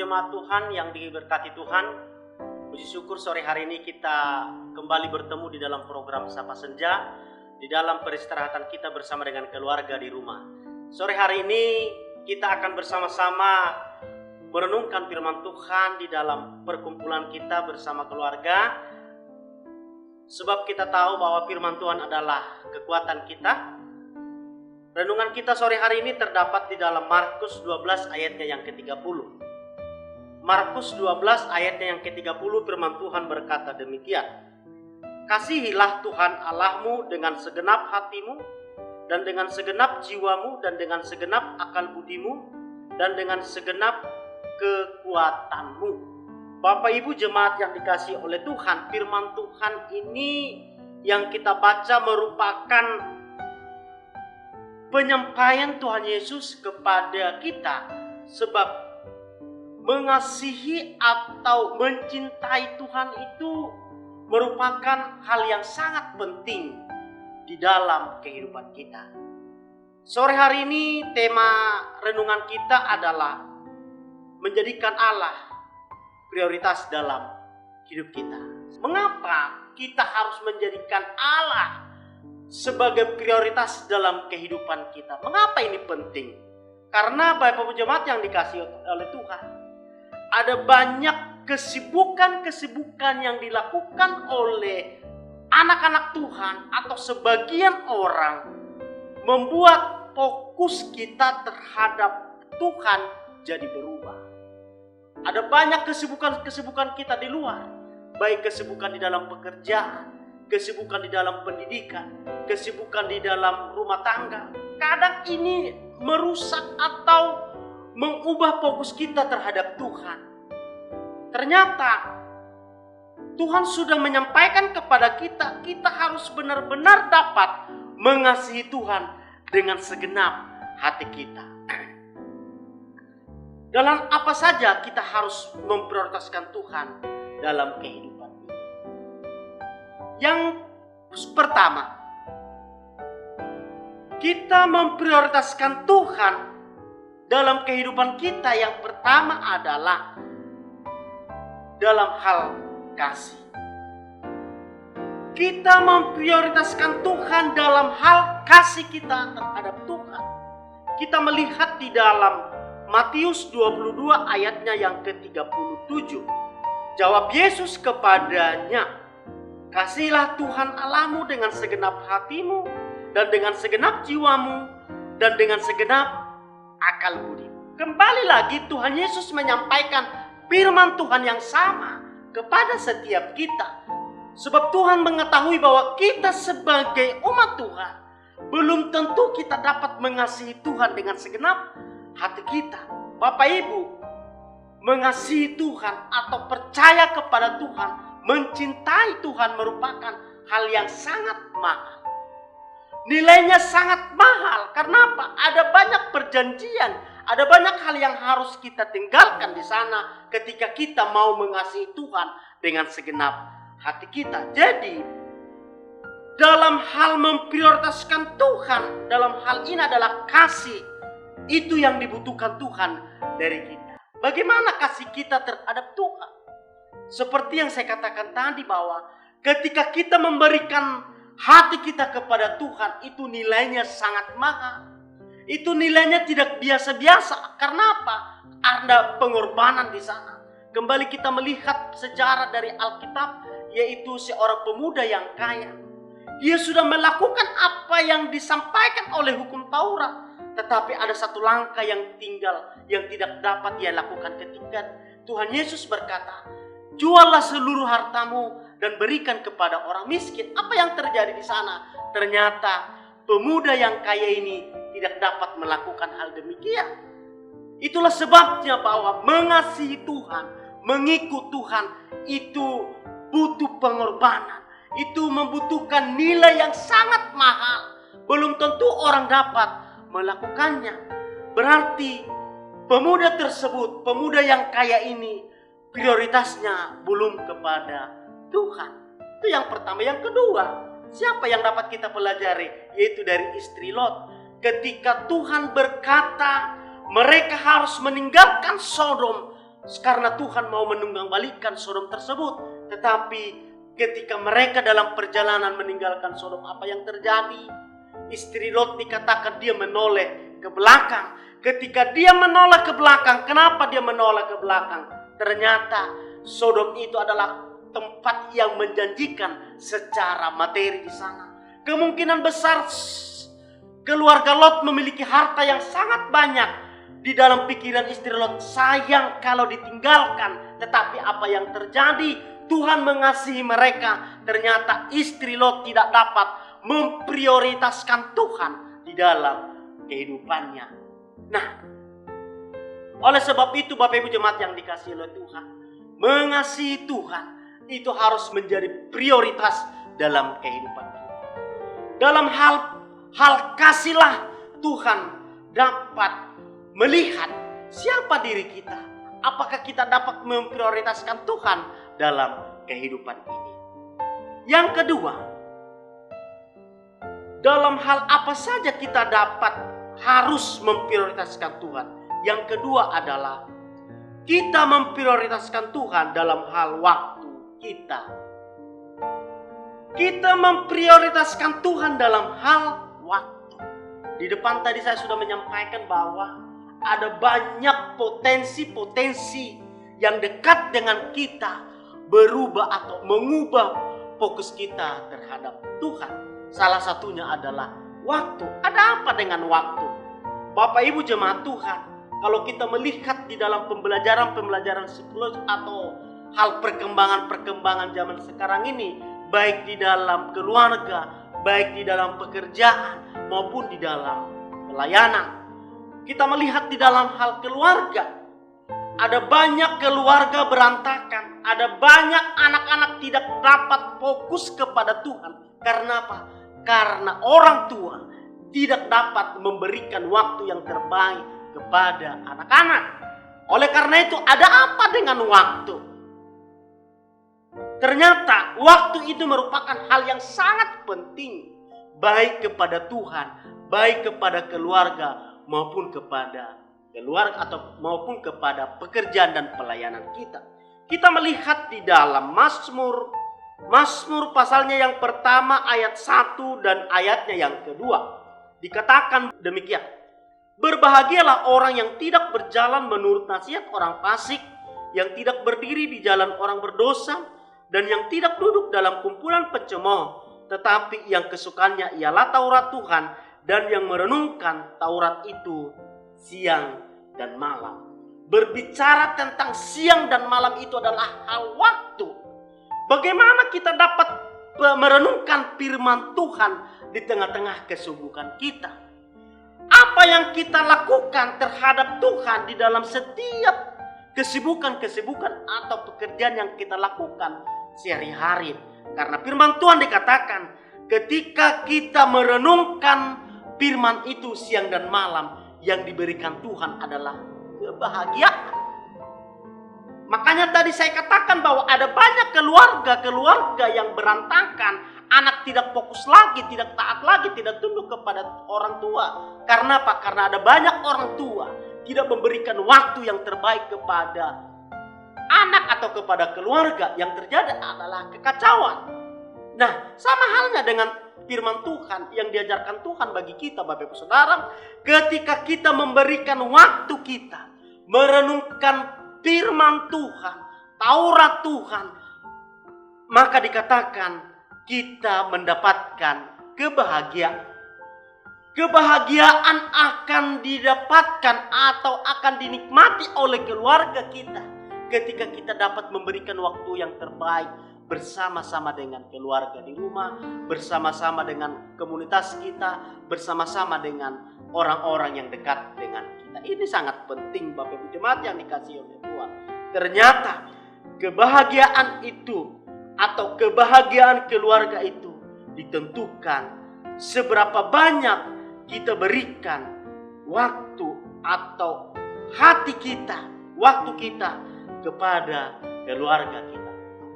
jemaat Tuhan yang diberkati Tuhan, puji syukur sore hari ini kita kembali bertemu di dalam program Sapa Senja, di dalam peristirahatan kita bersama dengan keluarga di rumah. Sore hari ini kita akan bersama-sama merenungkan firman Tuhan di dalam perkumpulan kita bersama keluarga. Sebab kita tahu bahwa firman Tuhan adalah kekuatan kita. Renungan kita sore hari ini terdapat di dalam Markus 12 ayatnya yang ke-30. Markus 12 ayatnya yang ke-30 firman Tuhan berkata demikian. Kasihilah Tuhan Allahmu dengan segenap hatimu, dan dengan segenap jiwamu, dan dengan segenap akal budimu, dan dengan segenap kekuatanmu. Bapak Ibu jemaat yang dikasihi oleh Tuhan, firman Tuhan ini yang kita baca merupakan penyampaian Tuhan Yesus kepada kita. Sebab mengasihi atau mencintai Tuhan itu merupakan hal yang sangat penting di dalam kehidupan kita. Sore hari ini tema renungan kita adalah menjadikan Allah prioritas dalam hidup kita. Mengapa kita harus menjadikan Allah sebagai prioritas dalam kehidupan kita? Mengapa ini penting? Karena Bapak Ibu jemaat yang dikasihi oleh Tuhan, ada banyak kesibukan yang dilakukan oleh anak-anak Tuhan atau sebagian orang membuat fokus kita terhadap Tuhan jadi berubah. Ada banyak kesibukan kita di luar, baik kesibukan di dalam pekerjaan, kesibukan di dalam pendidikan, kesibukan di dalam rumah tangga. Kadang ini merusak atau mengubah fokus kita terhadap Tuhan. Ternyata Tuhan sudah menyampaikan kepada kita, kita harus benar-benar dapat mengasihi Tuhan dengan segenap hati kita. Dalam apa saja kita harus memprioritaskan Tuhan dalam kehidupan ini. Yang pertama, kita memprioritaskan Tuhan dalam kehidupan kita. Yang pertama adalah dalam hal kasih. Kita memprioritaskan Tuhan dalam hal kasih kita terhadap Tuhan. Kita melihat di dalam Matius 22 ayatnya yang ke-37. Jawab Yesus kepadanya, kasihilah Tuhan Allahmu dengan segenap hatimu, dan dengan segenap jiwamu, dan dengan segenap akal budimu. Kembali lagi Tuhan Yesus menyampaikan firman Tuhan yang sama kepada setiap kita. Sebab Tuhan mengetahui bahwa kita sebagai umat Tuhan belum tentu kita dapat mengasihi Tuhan dengan segenap hati kita. Bapak Ibu, mengasihi Tuhan atau percaya kepada Tuhan, mencintai Tuhan merupakan hal yang sangat mahal. Nilainya sangat mahal. Karena apa? Ada banyak perjanjian, ada banyak hal yang harus kita tinggalkan di sana ketika kita mau mengasihi Tuhan dengan segenap hati kita. Jadi, dalam hal memprioritaskan Tuhan, dalam hal ini adalah kasih. Itu yang dibutuhkan Tuhan dari kita. Bagaimana kasih kita terhadap Tuhan? Seperti yang saya katakan tadi bahwa ketika kita memberikan hati kita kepada Tuhan, itu nilainya sangat mahal. Itu nilainya tidak biasa-biasa. Karena apa? Ada pengorbanan di sana. Kembali kita melihat sejarah dari Alkitab, yaitu seorang pemuda yang kaya. Dia sudah melakukan apa yang disampaikan oleh hukum Taurat. Tetapi ada satu langkah yang tinggal, yang tidak dapat dia lakukan ketika Tuhan Yesus berkata, juallah seluruh hartamu dan berikan kepada orang miskin. Apa yang terjadi di sana? Ternyata pemuda yang kaya ini tidak dapat melakukan hal demikian. Itulah sebabnya bahwa mengasihi Tuhan, mengikut Tuhan itu butuh pengorbanan. Itu membutuhkan nilai yang sangat mahal. Belum tentu orang dapat melakukannya. Berarti pemuda tersebut, pemuda yang kaya ini, prioritasnya belum kepada Tuhan. Itu yang pertama. Yang kedua, siapa yang dapat kita pelajari? Yaitu dari istri Lot. Ketika Tuhan berkata mereka harus meninggalkan Sodom karena Tuhan mau menunggangbalikan Sodom tersebut. Tetapi ketika mereka dalam perjalanan meninggalkan Sodom, apa yang terjadi? Istri Lot dikatakan dia menoleh ke belakang. Ketika dia menoleh ke belakang, kenapa dia menoleh ke belakang? Ternyata Sodom itu adalah tempat yang menjanjikan secara materi di sana. Kemungkinan besar keluarga Lot memiliki harta yang sangat banyak. Di dalam pikiran istri Lot, sayang kalau ditinggalkan. Tetapi apa yang terjadi? Tuhan mengasihi mereka. Ternyata istri Lot tidak dapat memprioritaskan Tuhan di dalam kehidupannya. Nah, oleh sebab itu Bapak Ibu jemaat yang dikasihi oleh Tuhan, mengasihi Tuhan itu harus menjadi prioritas dalam kehidupan kita. Dalam hal kasihlah Tuhan dapat melihat siapa diri kita. Apakah kita dapat memprioritaskan Tuhan dalam kehidupan ini? Yang kedua, dalam hal apa saja kita dapat harus memprioritaskan Tuhan. Yang kedua adalah kita memprioritaskan Tuhan dalam hal waktu kita. Kita memprioritaskan Tuhan dalam hal waktu. Di depan tadi saya sudah menyampaikan bahwa ada banyak potensi-potensi yang dekat dengan kita berubah atau mengubah fokus kita terhadap Tuhan. Salah satunya adalah waktu. Ada apa dengan waktu? Bapak Ibu jemaat Tuhan, kalau kita melihat di dalam pembelajaran psikologis atau hal perkembangan zaman sekarang ini, baik di dalam keluarga, baik di dalam pekerjaan maupun di dalam pelayanan. Kita melihat di dalam hal keluarga, ada banyak keluarga berantakan, ada banyak anak-anak tidak dapat fokus kepada Tuhan. Karena apa? Karena orang tua tidak dapat memberikan waktu yang terbaik kepada anak-anak. Oleh karena itu, ada apa dengan waktu? Ternyata waktu itu merupakan hal yang sangat penting, baik kepada Tuhan, baik kepada keluarga, maupun kepada maupun kepada pekerjaan dan pelayanan kita. Kita melihat di dalam Mazmur pasalnya yang pertama ayat 1 dan ayatnya yang kedua. Dikatakan demikian. Berbahagialah orang yang tidak berjalan menurut nasihat orang fasik, yang tidak berdiri di jalan orang berdosa, dan yang tidak duduk dalam kumpulan pencemooh, tetapi yang kesukaannya ialah Taurat Tuhan, dan yang merenungkan Taurat itu siang dan malam. Berbicara tentang siang dan malam itu adalah hal waktu. Bagaimana kita dapat merenungkan firman Tuhan di tengah-tengah kesibukan kita? Apa yang kita lakukan terhadap Tuhan di dalam setiap kesibukan atau pekerjaan yang kita lakukan sehari-hari? Karena firman Tuhan dikatakan, ketika kita merenungkan firman itu siang dan malam, yang diberikan Tuhan adalah kebahagiaan. Makanya tadi saya katakan bahwa ada banyak keluarga yang berantakan. Anak tidak fokus lagi, tidak taat lagi, tidak tunduk kepada orang tua. Karena apa? Karena ada banyak orang tua tidak memberikan waktu yang terbaik kepada anak atau kepada keluarga. Yang terjadi adalah kekacauan. Nah, sama halnya dengan firman Tuhan yang diajarkan Tuhan bagi kita, Bapak Ibu Saudara, ketika kita memberikan waktu kita merenungkan firman Tuhan, Taurat Tuhan, maka dikatakan kita mendapatkan kebahagiaan. Kebahagiaan akan didapatkan atau akan dinikmati oleh keluarga kita ketika kita dapat memberikan waktu yang terbaik bersama-sama dengan keluarga di rumah, bersama-sama dengan komunitas kita, bersama-sama dengan orang-orang yang dekat dengan kita. Ini sangat penting Bapak Ibu jemaat yang dikasihi oleh Tuhan. Ternyata kebahagiaan itu atau kebahagiaan keluarga itu ditentukan seberapa banyak kita berikan waktu atau hati kita, waktu kita kepada keluarga kita.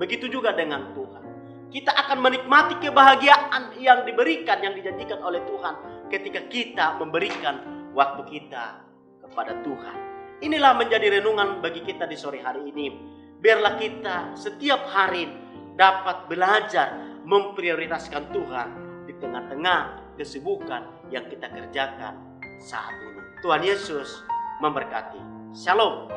Begitu juga dengan Tuhan. Kita akan menikmati kebahagiaan yang diberikan, yang dijanjikan oleh Tuhan ketika kita memberikan waktu kita kepada Tuhan. Inilah menjadi renungan bagi kita di sore hari ini. Biarlah kita setiap hari dapat belajar memprioritaskan Tuhan di tengah-tengah kesibukan yang kita kerjakan saat ini. Tuhan Yesus memberkati. Shalom.